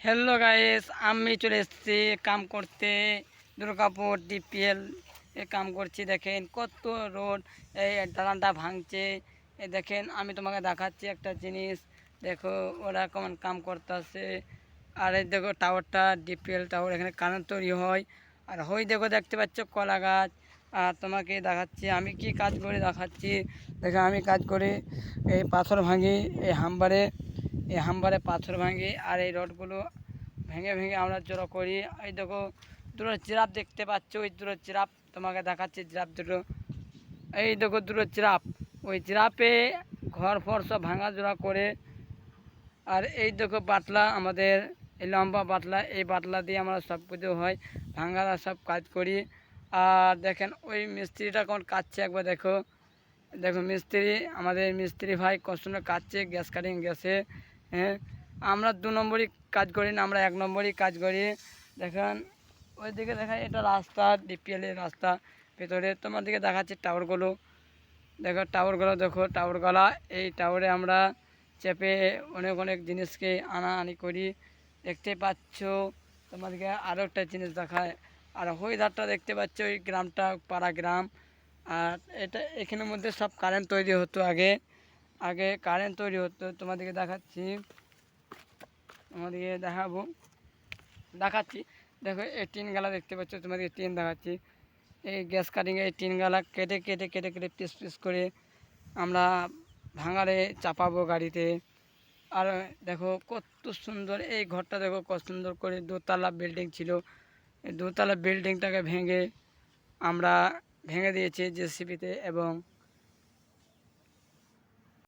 Hello guys, আমি চলে এসেছি কাম করতে। দুর্গাপুর ডিপিএল এ কাম করছি। দেখেন কত রোড, এই দালানটা ভাঙছে। এই দেখেন, আমি তোমাকে দেখাচ্ছি একটা জিনিস। দেখো ওরা কেমন কাম করতেছে। আর এই দেখো টাওয়ারটা, ডিপিএল টাওয়ার, এখানে কারেন্ট তৈরি হয়। আর হই দেখো, দেখতে পাচ্ছ কলা গাছ। আর তোমাকে দেখাচ্ছি আমি কি কাজ করে দেখাচ্ছি। দেখো আমি কাজ করি, এই পাথর ভাঙি, এই হাম্বারে পাথর ভাঙি। আর এই রডগুলো ভেঙে ভেঙে আমরা জড়ো করি। এই দেখো দুটো জিরাফ দেখতে পাচ্ছ, ওই দুটো জিরাফ তোমাকে দেখাচ্ছি। জিরাফ দুটো, এই দেখো দুটো জিরাফ। ওই জিরাফে ঘর ফর সব ভাঙা জোড়া করে। আর এই দেখো বাটলা, আমাদের এই লম্বা বাটলা, এই বাটলা দিয়ে আমরা সব কিছু হয় ভাঙারা সব কাজ করি। আর দেখেন ওই মিস্ত্রিটা কোন কাটছে, একবার দেখো। দেখো মিস্ত্রি, আমাদের মিস্ত্রি ভাই কষ্ট কাটছে গ্যাস কাটিং গ্যাসে। হ্যাঁ, আমরা 2 নম্বরই কাজ করি না, আমরা 1 নম্বরই কাজ করি। দেখেন ওইদিকে, দেখেন এটা রাস্তা, ডিপিএলের রাস্তা ভেতরে। তোমার দিকে দেখাচ্ছে টাওয়ারগুলো। দেখো টাওয়ারগুলো, দেখো টাওয়ারগুলা। এই টাওয়ারে আমরা চেপে অনেক অনেক জিনিসকে আনা আনি করি। দেখতে পাচ্ছ। তোমাদেরকে আরও একটা জিনিস দেখায়। আর ওই ধারটা দেখতে পাচ্ছ, ওই গ্রামটা পাড়া গ্রাম। আর এটা এখানের মধ্যে সব কারেন্ট তৈরি হতো আগে। আগে কারেন্ট তৈরি হতো, তোমাদেরকে দেখাচ্ছি, তোমাদেরকে দেখাচ্ছি। দেখো এই টিন গালা দেখতে পাচ্ছ, তোমাদেরকে টিন দেখাচ্ছি। এই গ্যাস কাটিংয়ে এই টিন গালা কেটে কেটে কেটে কেটে পিস পিস করে আমরা ভাঙারে চাপাবো গাড়িতে। আর দেখো কত সুন্দর এই ঘরটা, দেখো কত সুন্দর করে দোতলা বিল্ডিং ছিল। এই দোতলা বিল্ডিংটাকে আমরা ভেঙে দিয়েছি জেসিবিতে। এবং